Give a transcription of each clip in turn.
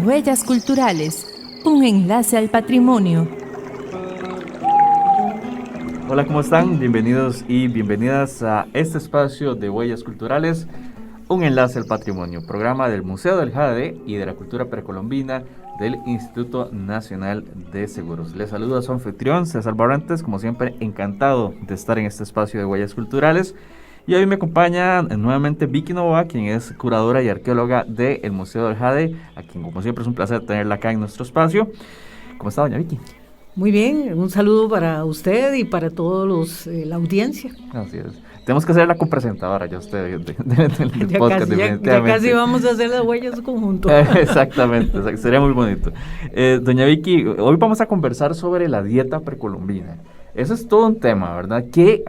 Huellas culturales, un enlace al patrimonio. Hola, ¿cómo están? Bienvenidos y bienvenidas a este espacio de Huellas Culturales, un enlace al patrimonio, programa del Museo del Jade y de la Cultura Precolombina del Instituto Nacional de Seguros. Les saludo a su anfitrión, César Barrantes, como siempre, encantado de estar en este espacio de Huellas Culturales. Y hoy me acompaña nuevamente Vicky Novoa, quien es curadora y arqueóloga del Museo del Jade, a quien como siempre es un placer tenerla acá en nuestro espacio. ¿Cómo está, doña Vicky? Muy bien, un saludo para usted y para todos la audiencia. Así es. Tenemos que hacer la copresentadora, ya usted, del podcast, definitivamente. Ya casi vamos a hacer las huellas conjunto. Exactamente, sería muy bonito. Doña Vicky, hoy vamos a conversar sobre la dieta precolombina. Eso es todo un tema, ¿verdad? Que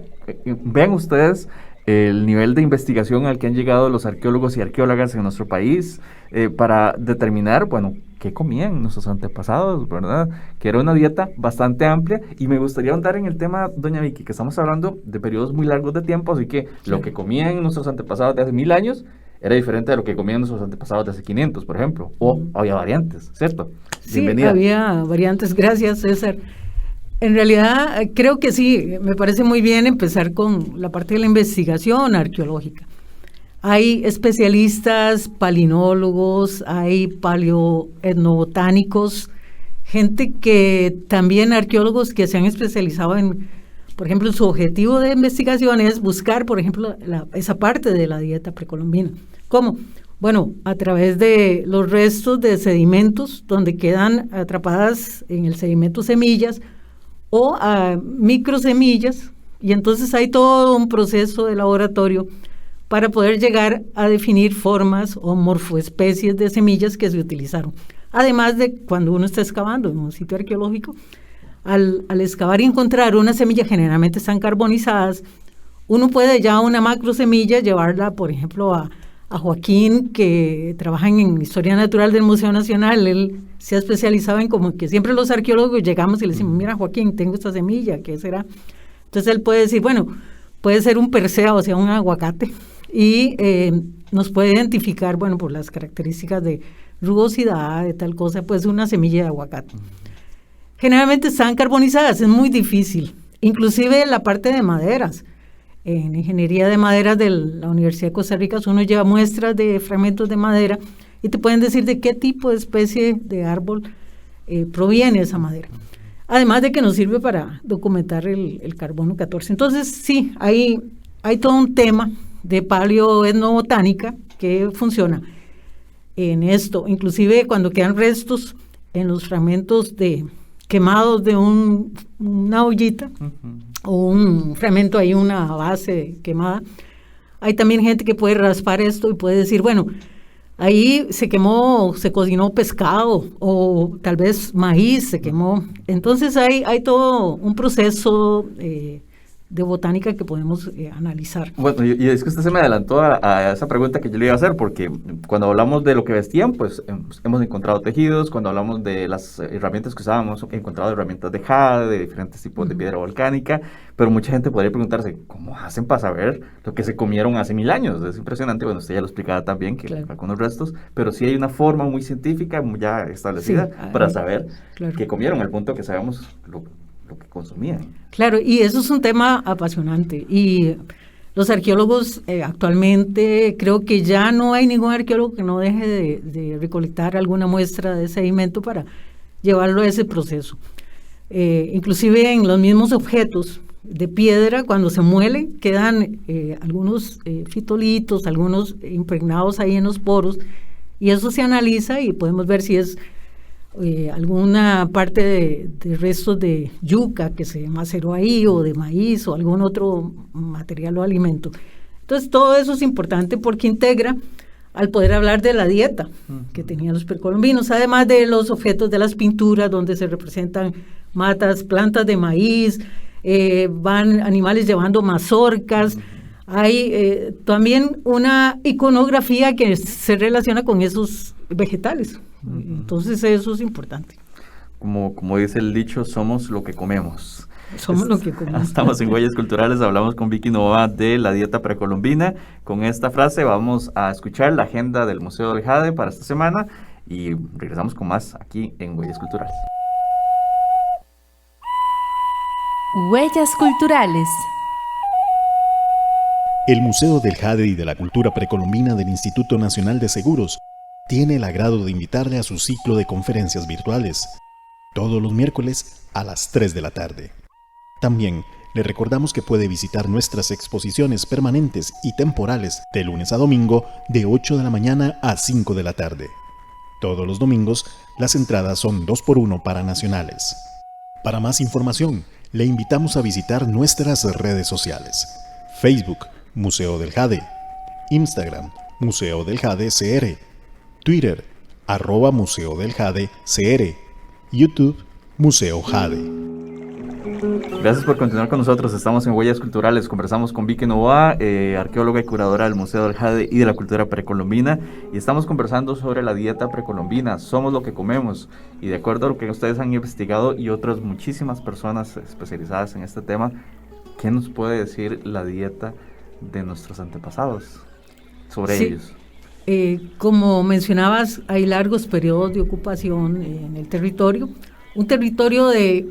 vean ustedes el nivel de investigación al que han llegado los arqueólogos y arqueólogas en nuestro país para determinar, bueno, qué comían nuestros antepasados, ¿verdad? Que era una dieta bastante amplia, y me gustaría ahondar en el tema, doña Vicky, que estamos hablando de periodos muy largos de tiempo, así que lo que comían nuestros antepasados de hace 1000 años era diferente de lo que comían nuestros antepasados de hace 500, por ejemplo, o había variantes, ¿cierto? Sí, Bienvenida. había variantes, gracias, César. En realidad, creo que sí, me parece muy bien empezar con la parte de la investigación arqueológica. Hay especialistas, palinólogos, hay paleoetnobotánicos, gente que también arqueólogos que se han especializado en, por ejemplo, su objetivo de investigación es buscar, por ejemplo, esa parte de la dieta precolombina. ¿Cómo? Bueno, a través de los restos de sedimentos donde quedan atrapadas en el sedimento semillas o microsemillas, y entonces hay todo un proceso de laboratorio para poder llegar a definir formas o morfoespecies de semillas que se utilizaron. Además de cuando uno está excavando en un sitio arqueológico, al excavar y encontrar una semilla, generalmente están carbonizadas, uno puede ya una macrosemilla llevarla, por ejemplo, a Joaquín, que trabaja en Historia Natural del Museo Nacional. Él se ha especializado en como que siempre los arqueólogos llegamos y le decimos, mira Joaquín, tengo esta semilla, ¿qué será? Entonces él puede decir, bueno, puede ser un persea, o sea, un aguacate, y nos puede identificar, bueno, por las características de rugosidad, de tal cosa, pues una semilla de aguacate. Generalmente están carbonizadas, es muy difícil, inclusive la parte de maderas. En ingeniería de maderas de la Universidad de Costa Rica, uno lleva muestras de fragmentos de madera y te pueden decir de qué tipo de especie de árbol proviene esa madera. Además de que nos sirve para documentar el carbono 14. Entonces, sí, hay todo un tema de paleoetnobotánica que funciona en esto. Inclusive cuando quedan restos en los fragmentos quemados de una ollita, o un fragmento, hay una base quemada, hay también gente que puede raspar esto y puede decir, bueno, ahí se cocinó pescado, o tal vez maíz se quemó. Entonces hay todo un proceso de botánica que podemos analizar. Bueno, y es que usted se me adelantó a esa pregunta que yo le iba a hacer, porque cuando hablamos de lo que vestían, pues hemos encontrado tejidos. Cuando hablamos de las herramientas que usábamos, hemos encontrado herramientas de jade, de diferentes tipos de piedra volcánica, pero mucha gente podría preguntarse, ¿cómo hacen para saber lo que se comieron hace 1000 años? Es impresionante. Bueno, usted ya lo explicaba también, que claro, algunos restos, pero sí hay una forma muy científica, ya establecida, sí, para saber qué comieron, al punto que sabemos lo que consumían. Claro, y eso es un tema apasionante, y los arqueólogos actualmente, creo que ya no hay ningún arqueólogo que no deje de recolectar alguna muestra de sedimento para llevarlo a ese proceso. Inclusive en los mismos objetos de piedra, cuando se muelen, quedan algunos fitolitos, algunos impregnados ahí en los poros, y eso se analiza y podemos ver si es alguna parte de restos de yuca que se maceró ahí, o de maíz, o algún otro material o alimento. Entonces todo eso es importante porque integra al poder hablar de la dieta que tenían los precolombinos, además de los objetos de las pinturas donde se representan matas, plantas de maíz, van animales llevando mazorcas. Hay también una iconografía que se relaciona con esos vegetales. Entonces eso es importante. Como dice el dicho, somos lo que comemos. Somos lo que comemos. Estamos en Huellas Culturales, hablamos con Vicky Novoa de la dieta precolombina. Con esta frase vamos a escuchar la agenda del Museo del Jade para esta semana y regresamos con más aquí en Huellas Culturales. Huellas culturales. El Museo del Jade y de la Cultura Precolombina del Instituto Nacional de Seguros tiene el agrado de invitarle a su ciclo de conferencias virtuales, todos los miércoles a las 3 de la tarde. También le recordamos que puede visitar nuestras exposiciones permanentes y temporales de lunes a domingo de 8 de la mañana a 5 de la tarde. Todos los domingos, las entradas son 2x1 para nacionales. Para más información, le invitamos a visitar nuestras redes sociales. Facebook, Museo del Jade. Instagram, Museo del Jade CR. Twitter, @Museo del Jade CR. YouTube, Museo Jade. Gracias por continuar con nosotros. Estamos en Huellas Culturales. Conversamos con Vicky Novoa, arqueóloga y curadora del Museo del Jade y de la Cultura Precolombina. Y estamos conversando sobre la dieta precolombina. Somos lo que comemos. Y de acuerdo a lo que ustedes han investigado y otras muchísimas personas especializadas en este tema, ¿qué nos puede decir la dieta de nuestros antepasados sobre ellos? Como mencionabas, hay largos periodos de ocupación en el territorio. Un territorio de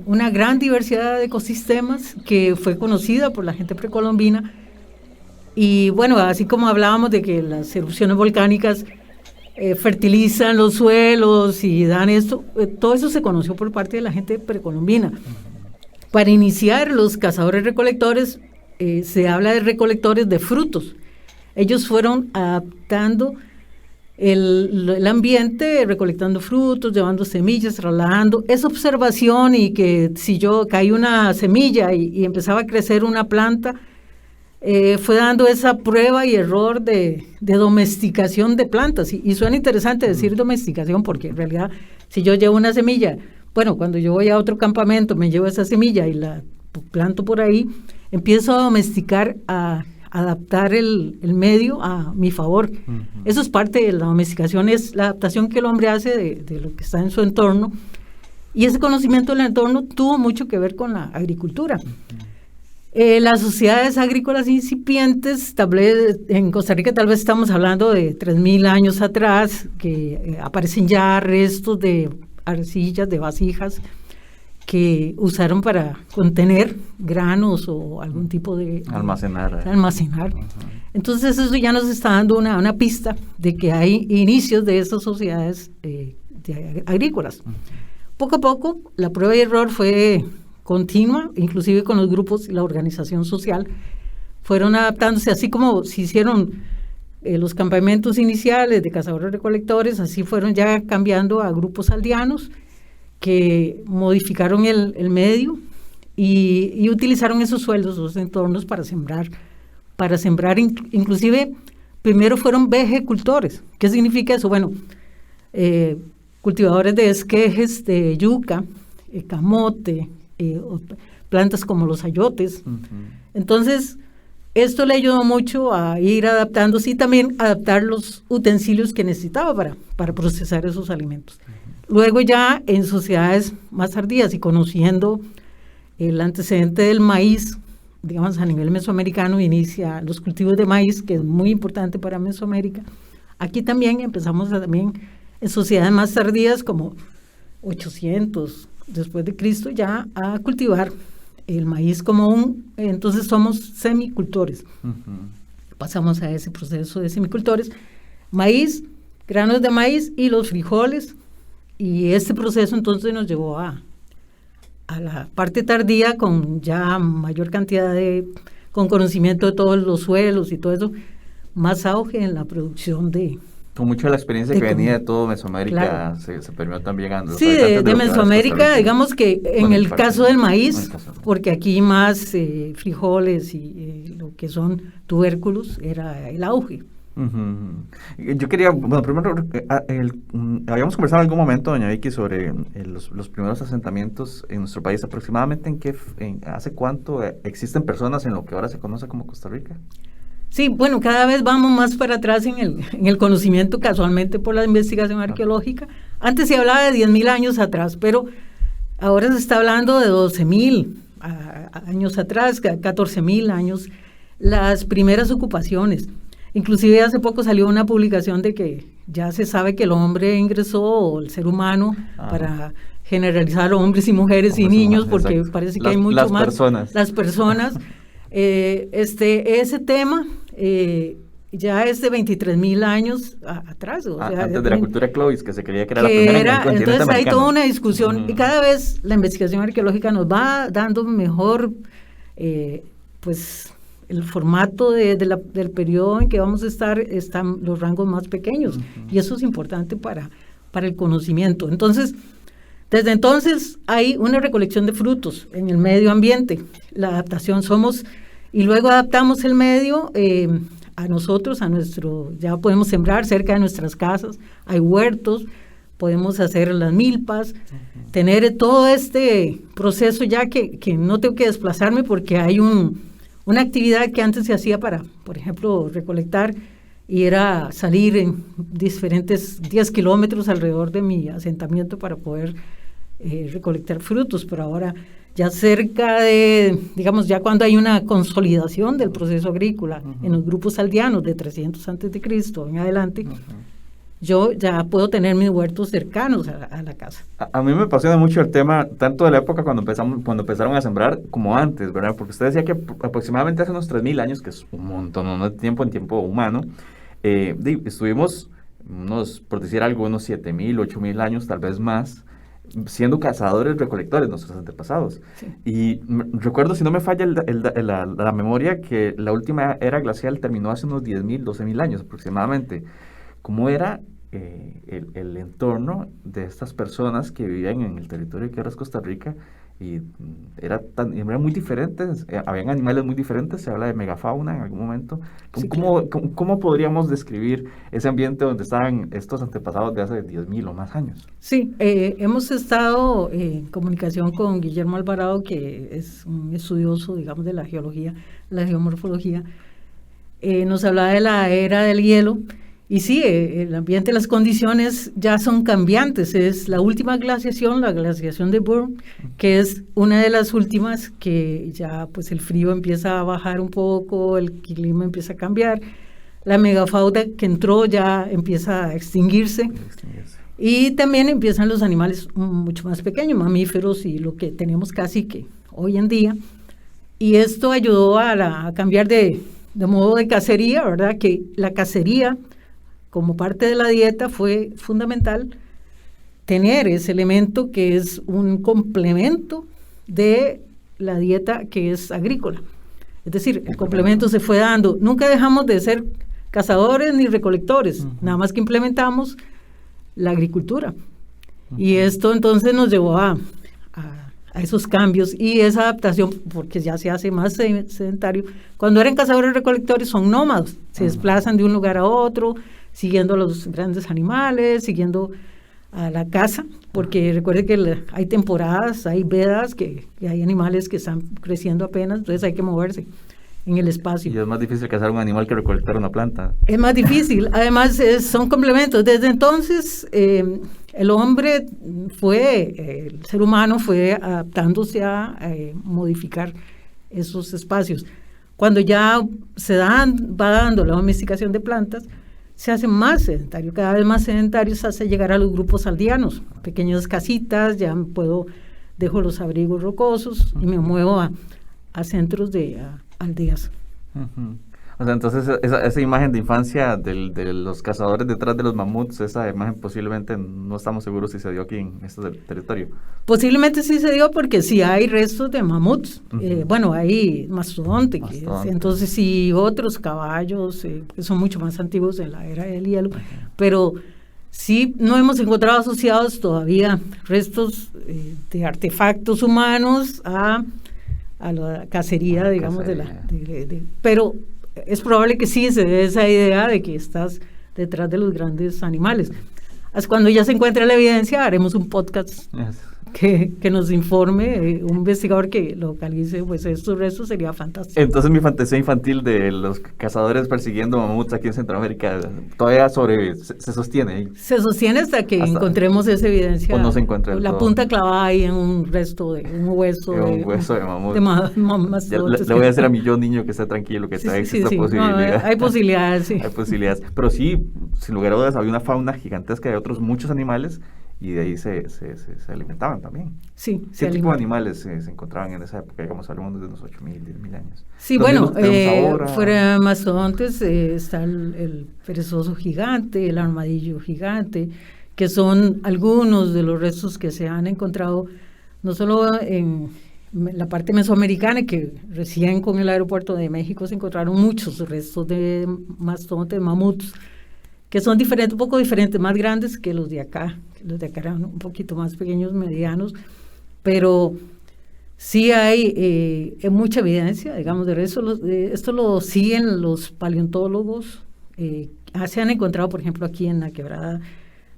una gran diversidad de ecosistemas que fue conocida por la gente precolombina. Y bueno, así como hablábamos de que las erupciones volcánicas fertilizan los suelos y dan esto, todo eso se conoció por parte de la gente precolombina. Para iniciar, los cazadores-recolectores, se habla de recolectores de frutos. Ellos fueron adaptando el ambiente, recolectando frutos, llevando semillas, trasladando. Esa observación y que si yo caí una semilla y empezaba a crecer una planta, fue dando esa prueba y error de domesticación de plantas. Y suena interesante decir domesticación porque en realidad si yo llevo una semilla, bueno, cuando yo voy a otro campamento me llevo esa semilla y la planto por ahí, empiezo a domesticar, a adaptar el medio a mi favor. Uh-huh. Eso es parte de la domesticación, es la adaptación que el hombre hace de lo que está en su entorno, y ese conocimiento del entorno tuvo mucho que ver con la agricultura. Uh-huh. Las sociedades agrícolas incipientes, en Costa Rica tal vez estamos hablando de 3.000 años atrás, que aparecen ya restos de arcillas, de vasijas, que usaron para contener granos o algún tipo de almacenar. Uh-huh. Entonces eso ya nos está dando una pista de que hay inicios de estas sociedades agrícolas. Uh-huh. Poco a poco la prueba y error fue continua, inclusive con los grupos y la organización social fueron adaptándose, así como se hicieron los campamentos iniciales de cazadores-recolectores, así fueron ya cambiando a grupos aldeanos que modificaron el medio y utilizaron esos suelos, esos entornos para sembrar, inclusive primero fueron vegecultores. ¿Qué significa eso? Bueno, cultivadores de esquejes, de yuca, camote, plantas como los ayotes. Uh-huh. Entonces, esto le ayudó mucho a ir adaptándose y también adaptar los utensilios que necesitaba para procesar esos alimentos. Luego ya en sociedades más tardías y conociendo el antecedente del maíz, digamos a nivel mesoamericano, inicia los cultivos de maíz, que es muy importante para Mesoamérica. Aquí también empezamos también en sociedades más tardías, como 800 después de Cristo, ya a cultivar el maíz entonces somos semicultores. Uh-huh. Pasamos a ese proceso de semicultores, maíz, granos de maíz y los frijoles. Y este proceso entonces nos llevó a la parte tardía con ya mayor cantidad con conocimiento de todos los suelos y todo eso, más auge en la producción con mucho de la experiencia que venía de todo Mesoamérica, claro. se permeó también a los sí, de Mesoamérica, digamos que en el caso del maíz, porque aquí más frijoles y lo que son tubérculos era el auge. Uh-huh. Yo quería, bueno, primero, habíamos conversado en algún momento, doña Vicky, sobre los primeros asentamientos en nuestro país. Aproximadamente ¿hace cuánto existen personas en lo que ahora se conoce como Costa Rica? Sí, bueno, cada vez vamos más para atrás en el conocimiento, casualmente por la investigación arqueológica. Antes se hablaba de 10.000 años atrás, pero Ahora se está hablando de 12.000 años atrás, 14.000 años, las primeras ocupaciones. Inclusive hace poco salió una publicación de que ya se sabe que el hombre ingresó, o el ser humano, para generalizar hombres y mujeres y niños, porque exacto. Parece que hay mucho más. Las personas. Ese tema ya es de 23.000 años atrás. O sea, antes de la cultura Clovis, que se creía que era la primera en el continente entonces americano. Hay toda una discusión, y cada vez la investigación arqueológica nos va dando mejor, pues, el formato del periodo en que vamos a estar, están los rangos más pequeños, y eso es importante para el conocimiento. Entonces, desde entonces hay una recolección de frutos en el medio ambiente, la adaptación y luego adaptamos el medio a nosotros, ya podemos sembrar cerca de nuestras casas, hay huertos, podemos hacer las milpas, tener todo este proceso ya que no tengo que desplazarme, porque hay una actividad que antes se hacía para, por ejemplo, recolectar, y era salir en diferentes 10 kilómetros alrededor de mi asentamiento para poder recolectar frutos, pero ahora ya cerca de, digamos, ya cuando hay una consolidación del proceso agrícola en los grupos aldeanos de 300 antes de Cristo en adelante, yo ya puedo tener mis huertos cercanos a la casa. A mí me apasiona mucho el tema, tanto de la época cuando empezaron a sembrar, como antes, ¿verdad? Porque usted decía que aproximadamente hace unos 3.000 años, que es un montón de tiempo en tiempo humano, estuvimos por decir algo, unos 7.000, 8.000 años, tal vez más, siendo cazadores recolectores, nuestros antepasados. Sí. Y recuerdo, si no me falla la memoria, que la última era glacial terminó hace unos 10.000, 12.000 años aproximadamente. ¿Cómo era el entorno de estas personas que vivían en el territorio que ahora es Costa Rica? Y eran muy diferentes, habían animales muy diferentes, se habla de megafauna en algún momento. ¿Cómo podríamos describir ese ambiente donde estaban estos antepasados de hace 10.000 o más años? Sí, hemos estado en comunicación con Guillermo Alvarado, que es un estudioso, digamos, de la geología, la geomorfología. Nos hablaba de la era del hielo. Y sí, el ambiente, las condiciones ya son cambiantes. Es la última glaciación, la glaciación de Burn, que es una de las últimas, que ya pues el frío empieza a bajar un poco, el clima empieza a cambiar, la megafauna que entró ya empieza a extinguirse. Y también empiezan los animales mucho más pequeños, mamíferos, y lo que tenemos casi que hoy en día. Y esto ayudó a cambiar de modo de cacería, ¿verdad? Que la cacería, como parte de la dieta, fue fundamental tener ese elemento que es un complemento de la dieta que es agrícola. Es decir, el complemento se fue dando. Nunca dejamos de ser cazadores ni recolectores, nada más que implementamos la agricultura. Y esto entonces nos llevó a esos cambios y esa adaptación, porque ya se hace más sedentario. Cuando eran cazadores recolectores son nómadas, se desplazan de un lugar a otro, siguiendo a los grandes animales, siguiendo a la caza, porque recuerde que hay temporadas, hay vedas, que hay animales que están creciendo apenas, entonces hay que moverse en el espacio. Y es más difícil cazar un animal que recolectar una planta. Es más difícil, además son complementos. Desde entonces el hombre el ser humano fue adaptándose a modificar esos espacios. Cuando ya va dando la domesticación de plantas, se hace más sedentario, cada vez más sedentario, se hace llegar a los grupos aldeanos, pequeñas casitas, ya dejo los abrigos rocosos y me muevo a centros de aldeas. O sea, entonces esa imagen de infancia de los cazadores detrás de los mamuts, esa imagen posiblemente no estamos seguros si se dio aquí en este territorio. Posiblemente sí se dio, porque sí hay restos de mamuts. Bueno, hay mastodonte. Entonces sí, otros caballos que son mucho más antiguos de la era del hielo, pero sí no hemos encontrado asociados todavía restos de artefactos humanos a la cacería, digamos, pero es probable que sí se dé esa idea de que estás detrás de los grandes animales. Cuando ya se encuentre la evidencia, haremos un podcast que nos informe, un investigador que localice pues estos restos sería fantástico. Entonces mi fantasía infantil de los cazadores persiguiendo mamuts aquí en Centroamérica todavía se sostiene ahí. Se sostiene hasta que encontremos esa evidencia. O no se encuentra la punta clavada ahí en un resto de un hueso de mamut. Le voy a decir a mi yo niño que está tranquilo, que existe posibilidad. No, hay posibilidades, sí. Hay posibilidades. Pero sí, sin lugar a dudas, había una fauna gigantesca de otros muchos animales y de ahí se alimentaban también. Sí. ¿Qué tipo de animales se encontraban en esa época? Digamos, hablamos de unos 8.000, 10.000 años. Sí, bueno, fuera de mastodontes está el perezoso gigante, el armadillo gigante, que son algunos de los restos que se han encontrado, no solo en la parte mesoamericana, que recién con el aeropuerto de México se encontraron muchos restos de mastodontes, mamuts, que son diferentes, un poco diferentes, más grandes que los de acá. Los de acá eran un poquito más pequeños, medianos, pero sí hay mucha evidencia, digamos, de eso. Esto lo siguen los paleontólogos. Se han encontrado, por ejemplo, aquí en la quebrada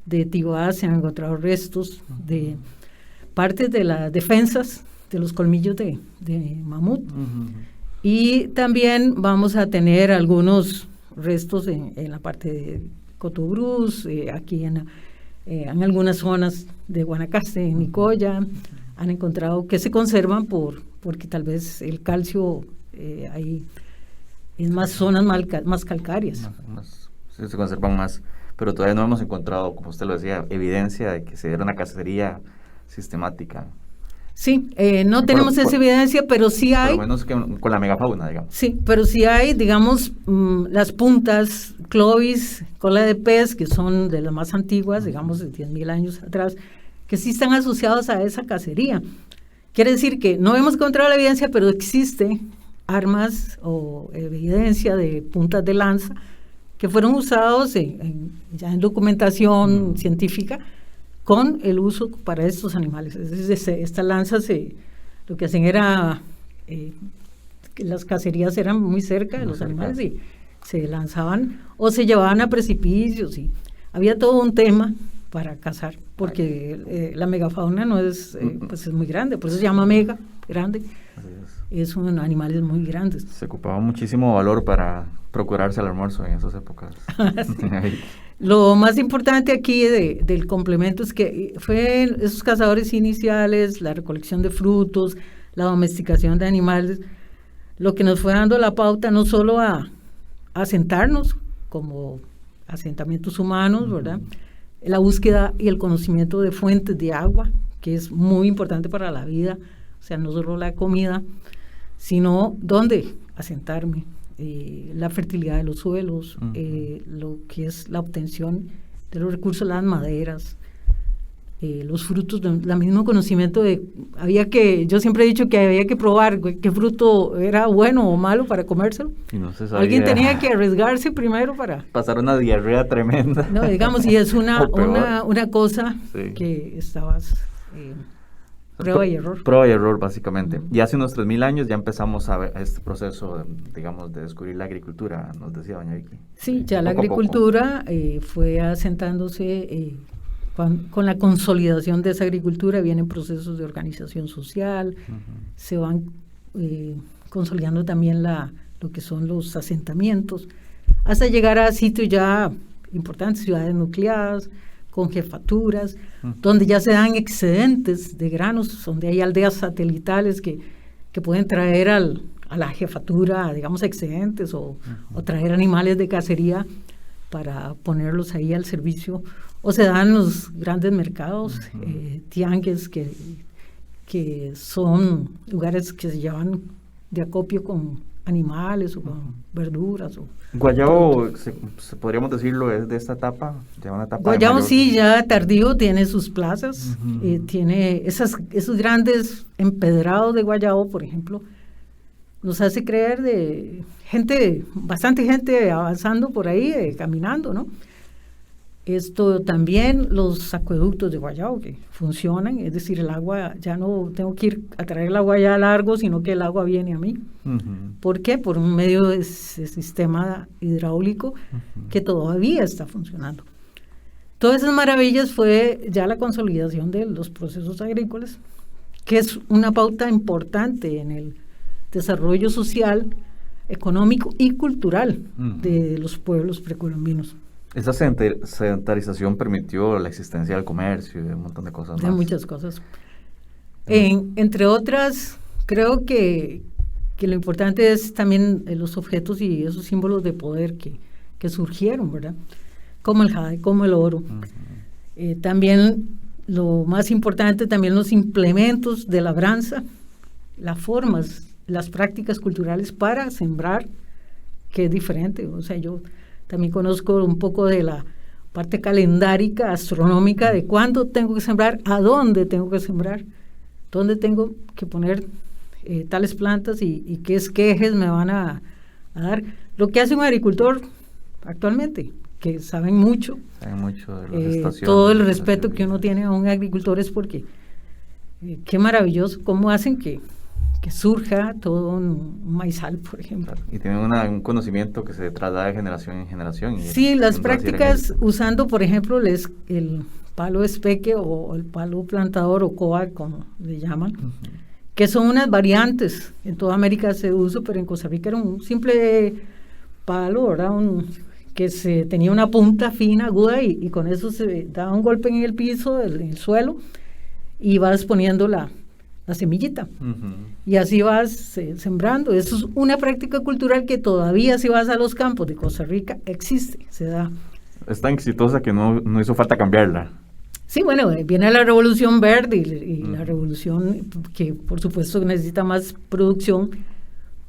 de Tiguá, se han encontrado restos de partes de las defensas de los colmillos de mamut. Y también vamos a tener algunos restos en la parte de Cotobruz, aquí en algunas zonas de Guanacaste, en Nicoya, han encontrado que se conservan porque tal vez el calcio ahí es más zonas más calcáreas. Sí, se conservan más, pero todavía no hemos encontrado, como usted lo decía, evidencia de que se diera una cacería sistemática. Sí, no tenemos esa evidencia, pero sí hay... Por lo menos que con la megafauna, digamos. Sí, pero sí hay, digamos, las puntas, clovis, cola de pez, que son de las más antiguas, digamos, de 10.000 años atrás, que sí están asociados a esa cacería. Quiere decir que no hemos encontrado la evidencia, pero existe armas o evidencia de puntas de lanza que fueron usados ya en documentación científica, con el uso para estos animales. Es decir, estas lanzas lo que hacen era que las cacerías eran muy cerca de los animales y se lanzaban o se llevaban a precipicios y había todo un tema para cazar, porque la megafauna no es, pues es muy grande, por eso se llama mega, grande. Son animales muy grandes. Se ocupaba muchísimo valor para procurarse el almuerzo en esas épocas. Sí. Lo más importante aquí del complemento es que fue esos cazadores iniciales, la recolección de frutos, la domesticación de animales, lo que nos fue dando la pauta no solo a asentarnos como asentamientos humanos, ¿verdad? La búsqueda y el conocimiento de fuentes de agua, que es muy importante para la vida, o sea, no solo la comida, sino dónde asentarme, la fertilidad de los suelos, lo que es la obtención de los recursos, las maderas, los frutos, el mismo conocimiento yo siempre he dicho que había que probar qué fruto era bueno o malo para comérselo. Y no se sabía. Alguien tenía que arriesgarse primero para... pasar una diarrea tremenda. No, digamos, y es una cosa que estabas... prueba y error. Prueba y error, básicamente. Y hace unos 3.000 años ya empezamos a ver este proceso, digamos, de descubrir la agricultura, nos decía doña Vicky. Sí, ya la agricultura fue asentándose con la consolidación de esa agricultura, vienen procesos de organización social, se van consolidando también lo que son los asentamientos, hasta llegar a sitios ya importantes, ciudades nucleadas, con jefaturas, donde ya se dan excedentes de granos, donde hay aldeas satelitales que pueden traer a la jefatura, digamos, excedentes o traer animales de cacería para ponerlos ahí al servicio, o se dan los grandes mercados, tianguis, que son lugares que se llevan de acopio con animales o con verduras. Guayabo, podríamos decirlo, es de esta etapa, ya una etapa Guayabo sí, ya tardío, tiene sus plazas, tiene esos grandes empedrados de Guayabo, por ejemplo, nos hace creer de bastante gente avanzando por ahí, caminando, ¿no? Esto también, los acueductos de Guayabo que funcionan, es decir, el agua, ya no tengo que ir a traer el agua ya largo, sino que el agua viene a mí. ¿Por qué? Por un medio de ese sistema hidráulico que todavía está funcionando. Todas esas maravillas fue ya la consolidación de los procesos agrícolas, que es una pauta importante en el desarrollo social, económico y cultural de los pueblos precolombinos. Esa sedentarización permitió la existencia del comercio y de un montón de cosas más. De muchas cosas. Entre otras, creo que lo importante es también los objetos y esos símbolos de poder que surgieron, ¿verdad? Como el jade, como el oro. También lo más importante, también los implementos de labranza, las formas, las prácticas culturales para sembrar, que es diferente. O sea, yo también conozco un poco de la parte calendárica, astronómica, de cuándo tengo que sembrar, a dónde tengo que sembrar, dónde tengo que poner tales plantas y qué esquejes me van a dar. Lo que hace un agricultor actualmente, que saben mucho de las estaciones. Todo el respeto que uno tiene a un agricultor es porque qué maravilloso, cómo hacen que surja todo un maizal, por ejemplo. Claro, y tienen un conocimiento que se traslada de generación en generación. Sí, las prácticas usando, por ejemplo, el palo espeque o el palo plantador o coa, como le llaman, que son unas variantes. En toda América se usa, pero en Costa Rica era un simple palo, ¿verdad? Que tenía una punta fina, aguda, y con eso se daba un golpe en el piso, en el suelo, y vas poniendo la semillita. Y así vas sembrando. Eso es una práctica cultural que todavía, si vas a los campos de Costa Rica, existe, se da. Es tan exitosa que no hizo falta cambiarla. Sí, bueno, viene la revolución verde y la revolución que por supuesto necesita más producción,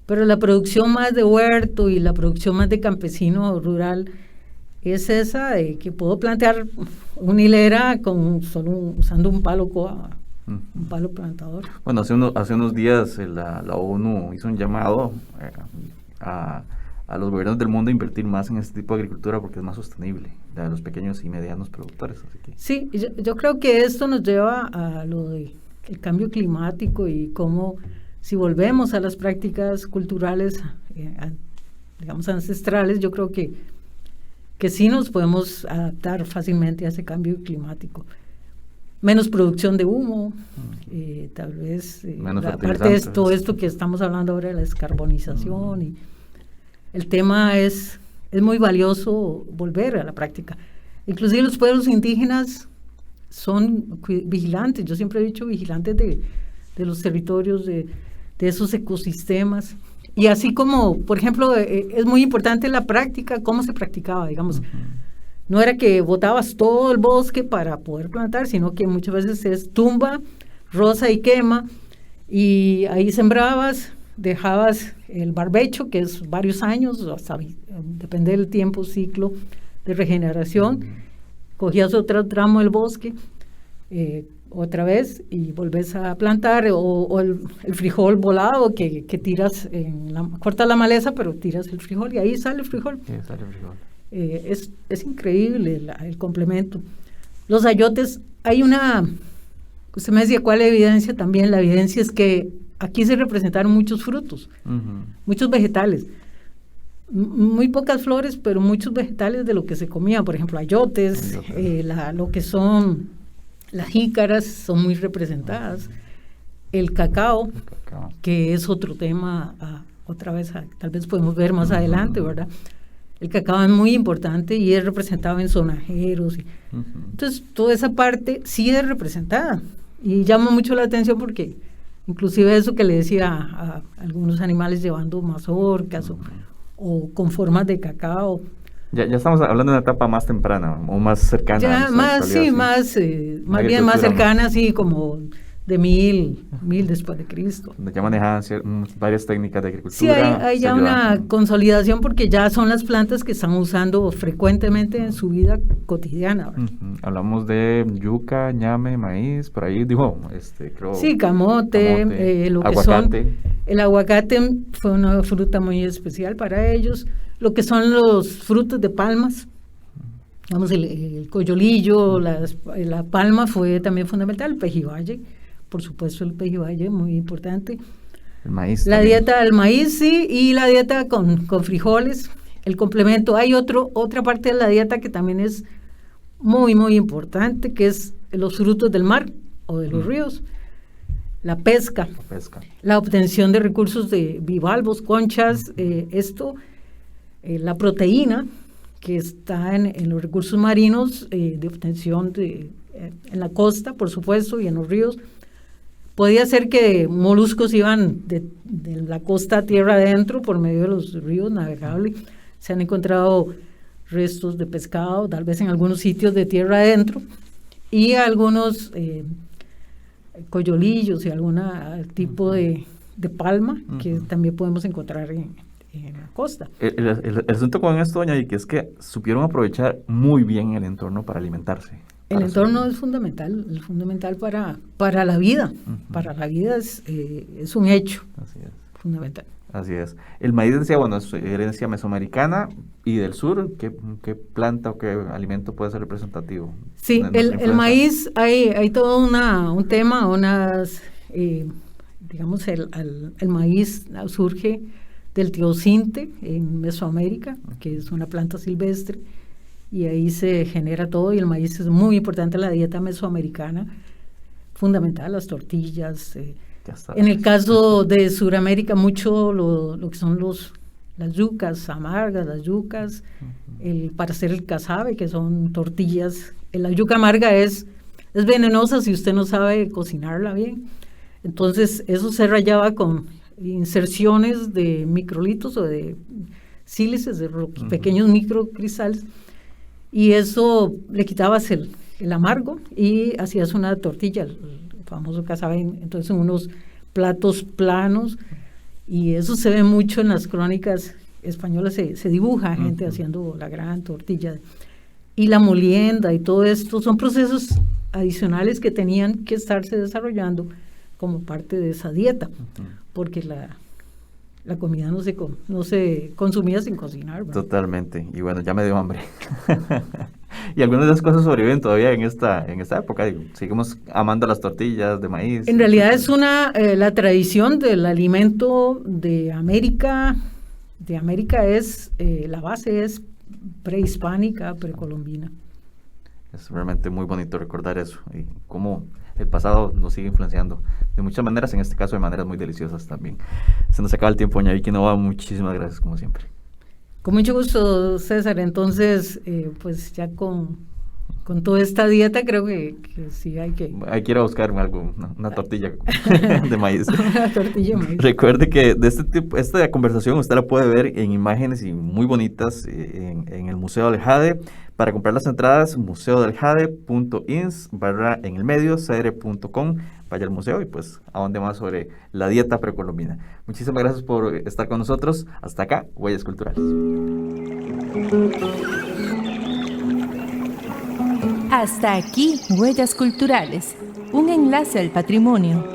pero la producción más de huerto y la producción más de campesino rural es esa de que puedo plantear una hilera usando un palo coa, un palo plantador. Bueno, hace unos días la ONU hizo un llamado a los gobiernos del mundo a invertir más en este tipo de agricultura porque es más sostenible, de los pequeños y medianos productores. Así que. Sí, yo creo que esto nos lleva a lo del cambio climático y cómo, si volvemos a las prácticas culturales, digamos ancestrales, yo creo que sí nos podemos adaptar fácilmente a ese cambio climático. Menos producción de humo, tal vez, aparte de todo esto que estamos hablando ahora de la descarbonización, y el tema es muy valioso volver a la práctica. Inclusive los pueblos indígenas son vigilantes, yo siempre he dicho vigilantes de los territorios, de esos ecosistemas. Y así como, por ejemplo, es muy importante la práctica, cómo se practicaba, digamos. No era que botabas todo el bosque para poder plantar, sino que muchas veces es tumba, roza y quema, y ahí sembrabas, dejabas el barbecho, que es varios años, depende del tiempo, ciclo de regeneración, cogías otro tramo del bosque, otra vez, y volvés a plantar, o el frijol volado que tiras, cortas la maleza, pero tiras el frijol, y ahí sale el frijol. Sí, sale el frijol. Es increíble el complemento. Los ayotes, usted me decía cuál es la evidencia también. La evidencia es que aquí se representaron muchos frutos, muchos vegetales, muy pocas flores, pero muchos vegetales de lo que se comía, por ejemplo, ayotes, lo que son las jícaras son muy representadas, el cacao, que es otro tema, otra vez, tal vez podemos ver más adelante, ¿verdad? El cacao es muy importante y es representado en sonajeros. Entonces, toda esa parte sí es representada. Y llama mucho la atención porque, inclusive eso que le decía a algunos animales llevando mazorcas o con formas de cacao. Ya estamos hablando de una etapa más temprana o más cercana. Ya, más bien más cercana, sí, como de 1000 después de Cristo. Ya manejaban varias técnicas de agricultura. Sí, hay ya una consolidación porque ya son las plantas que están usando frecuentemente en su vida cotidiana. Hablamos de yuca, ñame, maíz, por ahí dijo, creo. Sí, camote, lo que aguacate. El aguacate fue una fruta muy especial para ellos. Lo que son los frutos de palmas, digamos el coyolillo, la palma fue también fundamental, el pejibaye. Por supuesto, el pejibaye, muy importante. El maíz. La dieta del maíz, sí, y la dieta con frijoles. El complemento. Hay otra parte de la dieta que también es muy, muy importante, que es los frutos del mar o de los ríos, la pesca, la obtención de recursos de bivalvos, conchas, la proteína que está en los recursos marinos de obtención en la costa, por supuesto, y en los ríos. Podía ser que moluscos iban de la costa a tierra adentro por medio de los ríos navegables. Se han encontrado restos de pescado, tal vez en algunos sitios de tierra adentro, y algunos coyolillos y algún tipo de palma que también podemos encontrar en la costa. El asunto con esto, doña Vicky, es que supieron aprovechar muy bien el entorno para alimentarse. El entorno es fundamental para la vida. Para la vida es un hecho. Así es. Fundamental. Así es. El maíz, decía, bueno, es herencia mesoamericana y del sur. ¿Qué planta o qué alimento puede ser representativo? Sí, el maíz, hay todo un tema, digamos, el maíz surge del teosinte en Mesoamérica, que es una planta silvestre, y ahí se genera todo, y el maíz es muy importante en la dieta mesoamericana, fundamental, las tortillas. En el caso de Sudamérica, mucho lo que son las yucas amargas, las yucas, para hacer el casabe, que son tortillas. La yuca amarga es venenosa si usted no sabe cocinarla bien. Entonces, eso se rallaba con inserciones de microlitos o de sílices, de pequeños microcristales, y eso le quitabas el amargo y hacías una tortilla, el famoso casabe, entonces en unos platos planos, y eso se ve mucho en las crónicas españolas, se dibuja gente haciendo la gran tortilla, y la molienda y todo esto son procesos adicionales que tenían que estarse desarrollando como parte de esa dieta, porque la comida no se consumía sin cocinar, ¿verdad? Totalmente. Y bueno, ya me dio hambre. Y algunas de las cosas sobreviven todavía en esta época. Digo, seguimos amando las tortillas de maíz. En realidad es la tradición del alimento de América. De América la base es prehispánica, precolombina. Es realmente muy bonito recordar eso y cómo el pasado nos sigue influenciando de muchas maneras, en este caso de maneras muy deliciosas también. Se nos acaba el tiempo, doña Vicky Nova, muchísimas gracias como siempre. Con mucho gusto, César. Entonces, pues ya con toda esta dieta creo que sí hay que ir a buscar algo, una tortilla de maíz. Una tortilla de maíz. Recuerde que de esta conversación usted la puede ver en imágenes y muy bonitas en el Museo del Jade. Para comprar las entradas, museodeljade.ins/en-el-medio cr.com. Vaya al museo y pues ahonde más sobre la dieta precolombina. Muchísimas gracias por estar con nosotros. Hasta acá, Huellas Culturales. Hasta aquí, Huellas Culturales, un enlace al patrimonio.